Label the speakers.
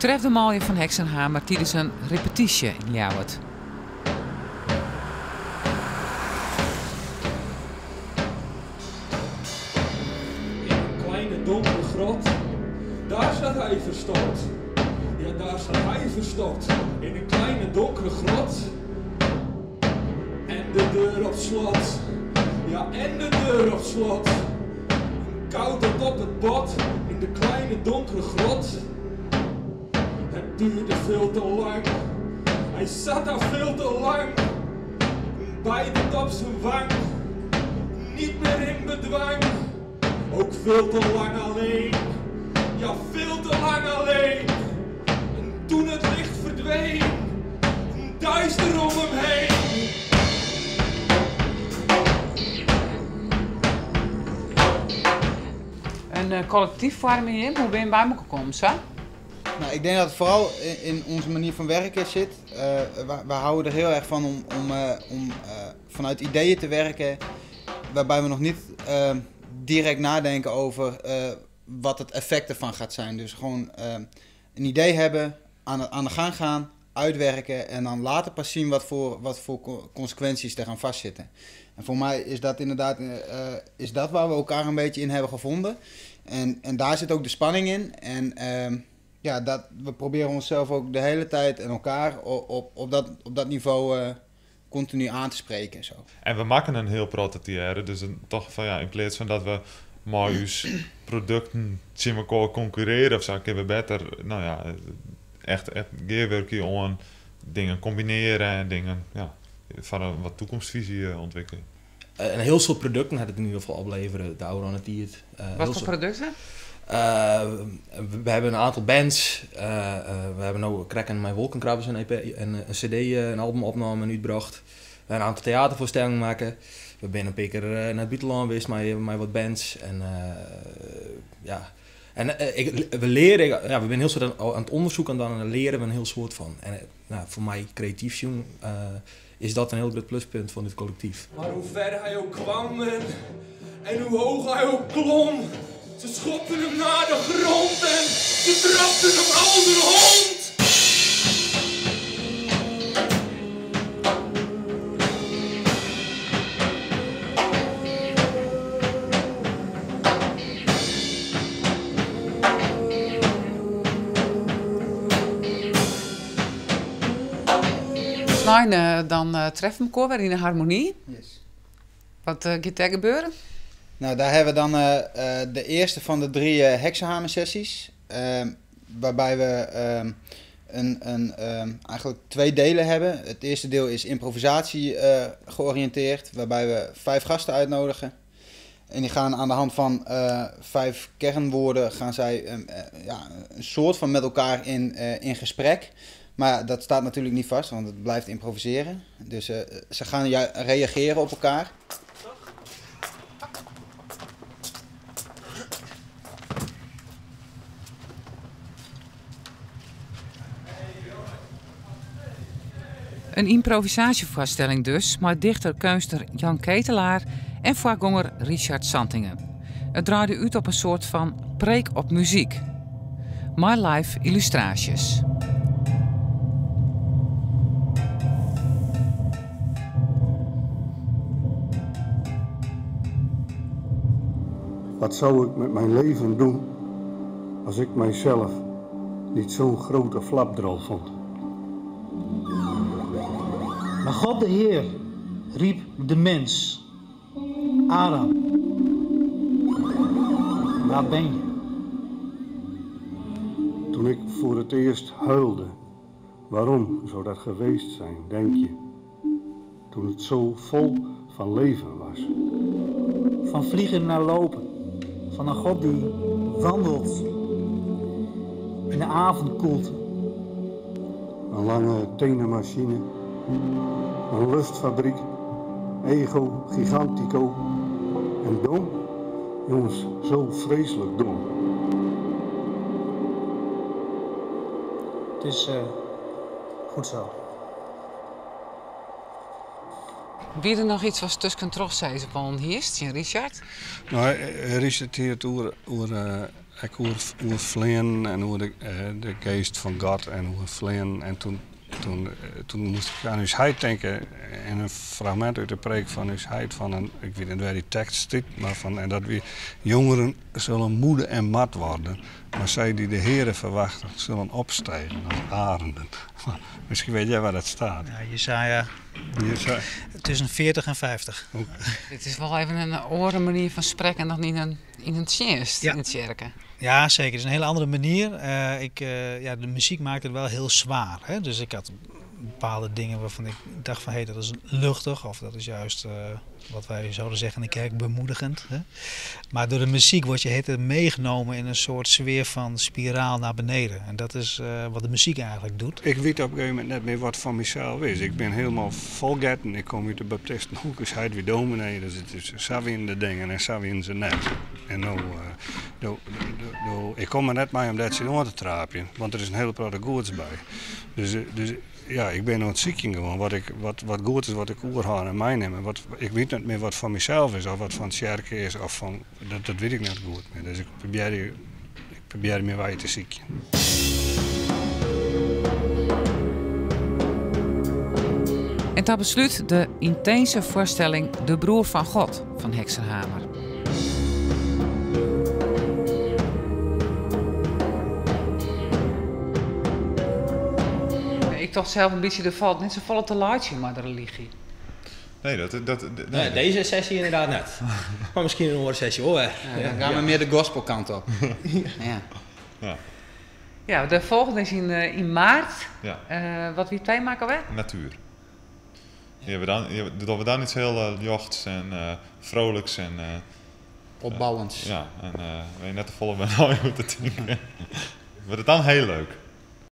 Speaker 1: treft de malje van Heksenhamer tijdens een repetitie in Ljouwert.
Speaker 2: In een kleine donkere grot, daar zat hij verstopt. Ja, daar zat hij verstopt. In een kleine donkere grot. En de deur op slot. Ja, en de deur op slot. Koud tot op het bot. In de kleine donkere grot. Het duurde veel te lang. Hij zat daar veel te lang. Bijtend op zijn wang. Niet meer in bedwang. Ook veel te lang alleen. Ja, veel te lang alleen. En toen het licht verdween. Duister om hem heen.
Speaker 1: Een collectief vorming in, hoe ben je bij elkaar gekomen, zo?
Speaker 3: Nou, ik denk dat het vooral in onze manier van werken zit. We houden er heel erg van om vanuit ideeën te werken waarbij we nog niet direct nadenken over wat het effect ervan gaat zijn. Dus gewoon een idee hebben, aan de gang gaan, uitwerken en dan later pas zien wat voor consequenties er gaan vastzitten. En voor mij is dat inderdaad is dat waar we elkaar een beetje in hebben gevonden. En daar zit ook de spanning in. En ja, we proberen onszelf ook de hele tijd en elkaar op dat niveau continu aan te spreken. Zo.
Speaker 4: En we maken een heel prototype, dus toch van ja, in plaats van dat we maar ons producten zien elkaar concurreren of zo, kunnen we beter, nou ja, echt gewerken aan dingen combineren en dingen, ja, van een wat toekomstvisie ontwikkelen.
Speaker 5: Een heel soort producten gaat het in ieder geval opleveren, de oude het hier.
Speaker 1: Wat voor producten?
Speaker 5: We hebben een aantal bands. We hebben nu Kraken met Wolkenkrabbers een EP en een CD, een albumopname uitgebracht. We hebben een aantal theatervoorstellingen maken. We zijn een paar keer naar het buitenland geweest met wat bands. En ja. En we leren, ja, we zijn heel soort aan het onderzoeken en dan leren we een heel soort van. En nou, voor mij, creatief jong, is dat een heel groot pluspunt van dit collectief.
Speaker 2: Maar hoe ver hij ook kwam en hoe hoog hij ook klom, ze schopten hem naar de grond en ze trapten hem als een hond.
Speaker 1: Dan treffen we elkaar weer in een harmonie.
Speaker 3: Yes.
Speaker 1: Wat gaat er gebeuren?
Speaker 3: Nou, daar hebben we dan de eerste van de 3 Heksenhamer sessies. Waarbij we eigenlijk 2 delen hebben. Het eerste deel is improvisatie georiënteerd, waarbij we 5 gasten uitnodigen. En die gaan aan de hand van 5 kernwoorden gaan zij een soort van met elkaar in gesprek. Maar dat staat natuurlijk niet vast, want het blijft improviseren. Dus ze gaan reageren op elkaar.
Speaker 1: Een improvisatievoorstelling dus, maar dichter-kunster Jan Ketelaar en voorganger Richard Santingen. Het draaide uit op een soort van preek op muziek. My Life illustraties.
Speaker 6: Wat zou ik met mijn leven doen als ik mijzelf niet zo'n grote flapdrol vond?
Speaker 7: Maar God de Heer riep de mens. Adam, waar ben je?
Speaker 6: Toen ik voor het eerst huilde, waarom zou dat geweest zijn, denk je? Toen het zo vol van leven was.
Speaker 7: Van vliegen naar lopen. Van een God die wandelt in de avondkoelte.
Speaker 6: Een lange tenenmachine, een lustfabriek, ego gigantico en dom. Jongens, zo vreselijk dom.
Speaker 7: Het is goed zo.
Speaker 1: Wie er nog iets was tussen terugzeggen van Hierst en Richard?
Speaker 6: Nou, Richard heeft over over vleien en over de geest van God en over vleien. En toen moest ik aan Huisheid denken in een fragment uit de preek van Huisheid van ik weet niet waar die tekst zit, maar en dat we jongeren zullen moede en mat worden, maar zij die de Heere verwachten zullen opstijgen als arenden. Misschien weet jij waar dat staat.
Speaker 7: Ja, Jesaja tussen 40 en 50.
Speaker 1: Dit is wel even een andere manier van spreken dan in het Sjeest, in het Tjerken.
Speaker 7: Ja, zeker. Het is een hele andere manier. De muziek maakt het wel heel zwaar. Hè? Dus ik had bepaalde dingen waarvan ik dacht van dat is luchtig. Of dat is juist wat wij zouden zeggen in de kerk bemoedigend. Hè? Maar door de muziek word je meegenomen in een soort sfeer van spiraal naar beneden. En dat is wat de muziek eigenlijk doet.
Speaker 6: Ik weet op een gegeven moment net meer wat van mezelf is. Ik ben helemaal volgetten. Ik kom uit de Baptistenhoek, is hij weer dominee. Dus het is Savi in de dingen en Savi in zijn net. En ik kom er net mee om dat ze aan te trapen. Want er is een hele grote goeds bij. Dus ja, ik ben aan het zoeken gewoon. Wat goed is, wat ik oorhaan en meenemen. Ik weet niet meer wat van mezelf is of wat van het kerken is. Of van, dat weet ik niet goed meer. Dus ik probeer meer bij te zoeken.
Speaker 1: En tot besluit de intense voorstelling De Broer van God van Heksenhamer. Ik dacht zelf een beetje, er valt niet zo vol te laatje, maar de religie.
Speaker 4: Nee,
Speaker 5: Nee, deze sessie inderdaad net. Maar misschien een andere sessie hoor.
Speaker 3: Dan gaan we meer de gospelkant op.
Speaker 1: Ja, de volgende is in maart.
Speaker 4: Ja.
Speaker 1: Wat wie twee maken we?
Speaker 4: Natuur. Dat we dan iets heel jochts en vrolijks en...
Speaker 3: Opbouwends.
Speaker 4: ja, en weet je net de volle ben al te denken. Wordt het dan heel leuk.